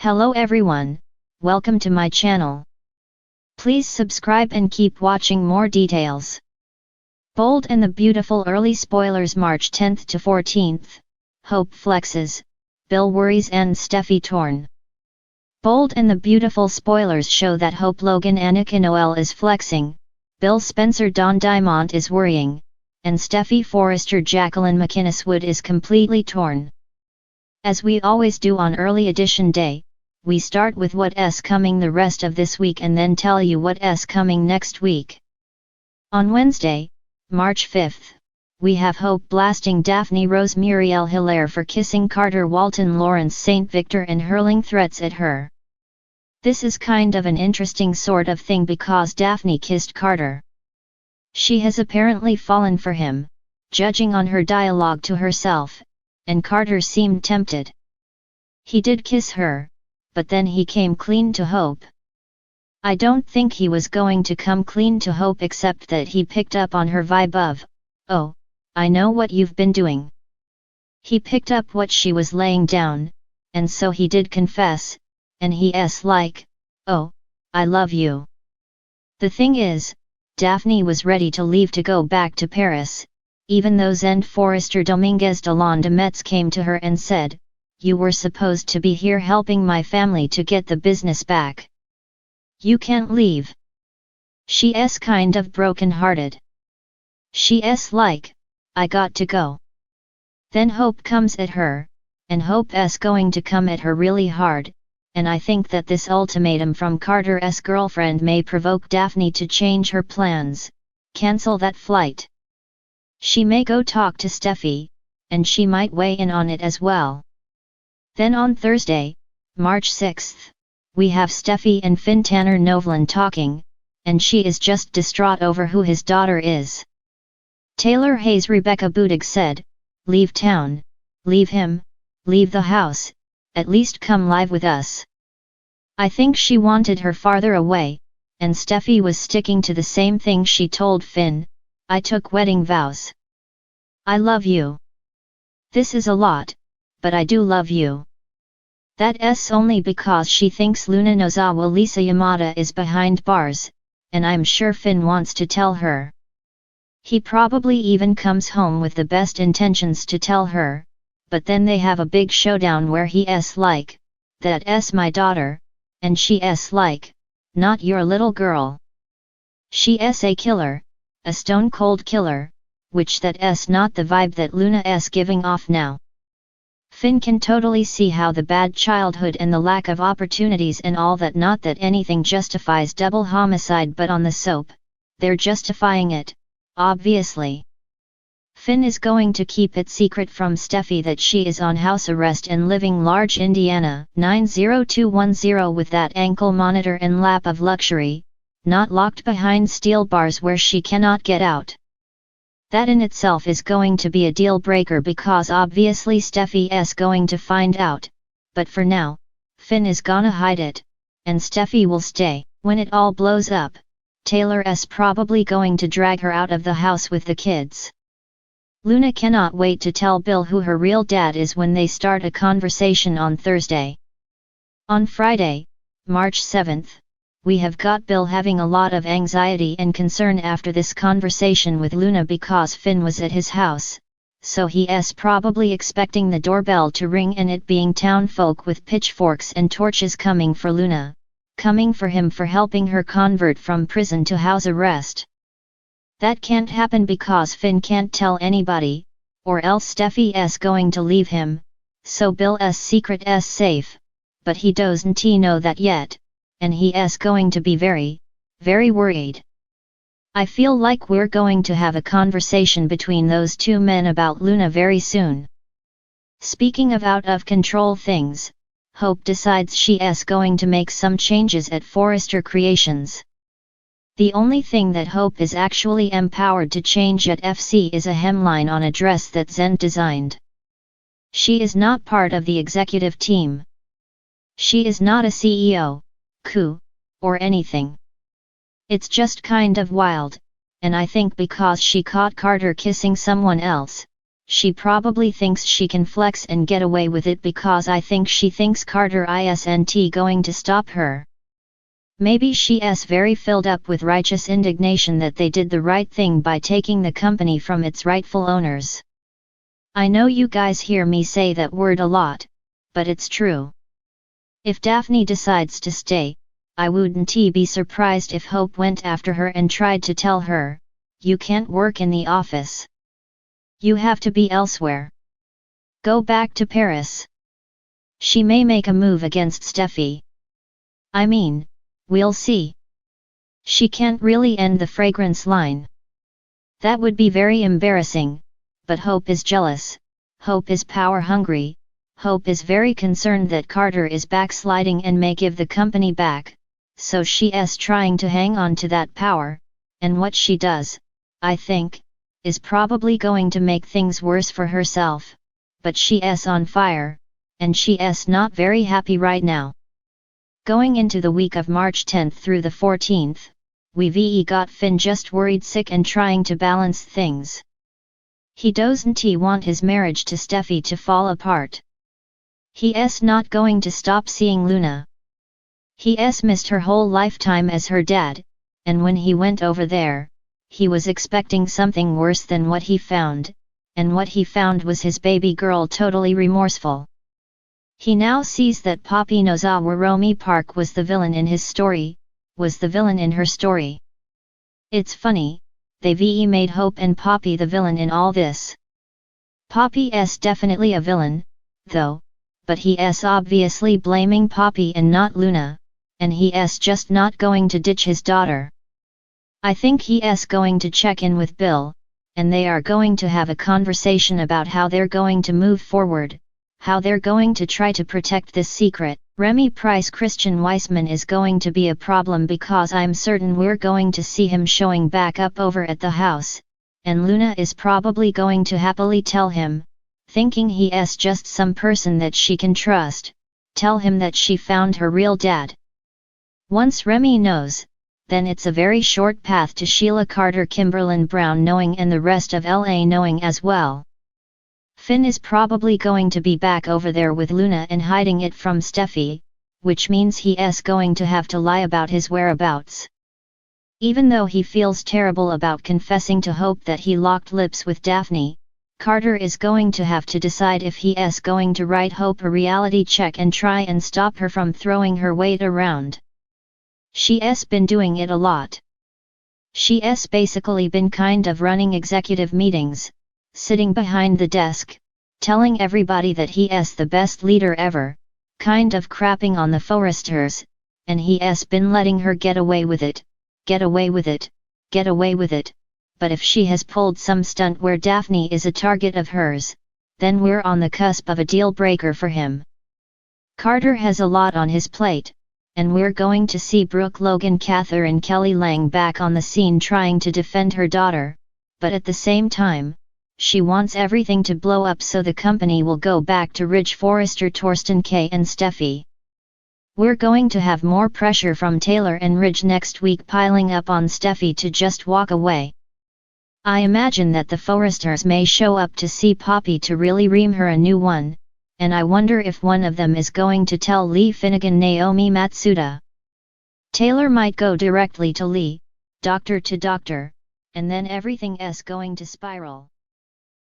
Hello everyone, welcome to my channel. Please subscribe and keep watching more details. Bold and the Beautiful early spoilers March 10th to 14th. Hope flexes, Bill worries and Steffy torn. Bold and the Beautiful spoilers show that Hope Logan Annika Noel is flexing, Bill Spencer Don Diamond is worrying, and Steffy Forrester Jacqueline McInnes Wood is completely torn. As we always do on early edition day, we start with what's coming the rest of this week and then tell you what's coming next week. On Wednesday, March 5th, we have Hope blasting Daphne Rose Muriel Hilaire for kissing Carter Walton Lawrence St. Victor and hurling threats at her. This is kind of an interesting sort of thing because Daphne kissed Carter. She has apparently fallen for him, judging on her dialogue to herself, and Carter seemed tempted. He did kiss her, but then he came clean to Hope. I don't think he was going to come clean to Hope except that he picked up on her vibe of, "Oh, I know what you've been doing." He picked up what she was laying down, and so he did confess, and he's like, "Oh, I love you." The thing is, Daphne was ready to leave to go back to Paris, even though Zend Forrester Dominguez de Metz came to her and said, "You were supposed to be here helping my family to get the business back. You can't leave." She's kind of broken-hearted. She's like, "I got to go." Then Hope comes at her, and Hope's going to come at her really hard, and I think that this ultimatum from Carter's girlfriend may provoke Daphne to change her plans, cancel that flight. She may go talk to Steffy, and she might weigh in on it as well. Then on Thursday, March 6th, we have Steffy and Finn Tanner Novlan talking, and she is just distraught over who his daughter is. Taylor Hayes Rebecca Budig said, "Leave town, leave him, leave the house, at least come live with us." I think she wanted her farther away, and Steffy was sticking to the same thing she told Finn, "I took wedding vows. I love you. This is a lot, but I do love you." That's only because she thinks Luna Nozawa Lisa Yamada is behind bars, and I'm sure Finn wants to tell her. He probably even comes home with the best intentions to tell her, but then they have a big showdown where he's like, "That's my daughter," and she's like, "Not your little girl." She's a killer, a stone-cold killer, which that's not the vibe that Luna's giving off now. Finn can totally see how the bad childhood and the lack of opportunities and all that, not that anything justifies double homicide, but on the soap, they're justifying it, obviously. Finn is going to keep it secret from Steffy that she is on house arrest and living large Indiana 90210 with that ankle monitor and lap of luxury, not locked behind steel bars where she cannot get out. That in itself is going to be a deal breaker because obviously Steffy is going to find out, but for now, Finn is gonna hide it, and Steffy will stay. When it all blows up, Taylor's probably going to drag her out of the house with the kids. Luna cannot wait to tell Bill who her real dad is when they start a conversation on Thursday. On Friday, March 7th, we have got Bill having a lot of anxiety and concern after this conversation with Luna because Finn was at his house, so he's probably expecting the doorbell to ring and it being townfolk with pitchforks and torches coming for Luna, coming for him for helping her convert from prison to house arrest. That can't happen because Finn can't tell anybody, or else Steffy's going to leave him, so Bill's secret's safe, but he doesn't know that yet, and he's going to be very, very worried. I feel like we're going to have a conversation between those two men about Luna very soon. Speaking of out-of-control things, Hope decides she's going to make some changes at Forrester Creations. The only thing that Hope is actually empowered to change at FC is a hemline on a dress that Zend designed. She is not part of the executive team. She is not a CEO, coup, or anything. It's just kind of wild, and I think because she caught Carter kissing someone else, she probably thinks she can flex and get away with it because I think she thinks Carter isn't going to stop her. Maybe she's very filled up with righteous indignation that they did the right thing by taking the company from its rightful owners. I know you guys hear me say that word a lot, but it's true. If Daphne decides to stay, I wouldn't be surprised if Hope went after her and tried to tell her, "You can't work in the office. You have to be elsewhere. Go back to Paris." She may make a move against Steffy. I mean, we'll see. She can't really end the fragrance line. That would be very embarrassing, but Hope is jealous, Hope is power hungry, Hope is very concerned that Carter is backsliding and may give the company back, so she's trying to hang on to that power, and what she does, I think, is probably going to make things worse for herself, but she's on fire, and she's not very happy right now. Going into the week of March 10th through the 14th, we got Finn just worried sick and trying to balance things. He doesn't want his marriage to Steffy to fall apart. He's not going to stop seeing Luna. He's missed her whole lifetime as her dad, and when he went over there, he was expecting something worse than what he found, and what he found was his baby girl totally remorseful. He now sees that Poppy Nozawa Romy Park was the villain in his story, was the villain in her story. It's funny, they've made Hope and Poppy the villain in all this. Poppy's definitely a villain, though, but he's obviously blaming Poppy and not Luna, and he's just not going to ditch his daughter. I think he's going to check in with Bill, and they are going to have a conversation about how they're going to move forward, how they're going to try to protect this secret. Remy Price Christian Weissman is going to be a problem because I'm certain we're going to see him showing back up over at the house, and Luna is probably going to happily tell him, thinking he's just some person that she can trust, tell him that she found her real dad. Once Remy knows, then it's a very short path to Sheila Carter Kimberlyn Brown knowing and the rest of LA knowing as well. Finn is probably going to be back over there with Luna and hiding it from Steffy, which means he's going to have to lie about his whereabouts. Even though he feels terrible about confessing to Hope that he locked lips with Daphne, Carter is going to have to decide if he's going to write Hope a reality check and try and stop her from throwing her weight around. She's been doing it a lot. She's basically been kind of running executive meetings, sitting behind the desk, telling everybody that he's the best leader ever, kind of crapping on the Foresters, and he's been letting her get away with it, get away with it, get away with it, but if she has pulled some stunt where Daphne is a target of hers, then we're on the cusp of a deal breaker for him. Carter has a lot on his plate, and we're going to see Brooke Logan Catherine Kelly Lang back on the scene trying to defend her daughter, but at the same time, she wants everything to blow up so the company will go back to Ridge Forrester Torsten K and Steffy. We're going to have more pressure from Taylor and Ridge next week piling up on Steffy to just walk away. I imagine that the Foresters may show up to see Poppy to really ream her a new one, and I wonder if one of them is going to tell Lee Finnegan Naomi Matsuda. Taylor might go directly to Lee, doctor to doctor, and then everything is going to spiral.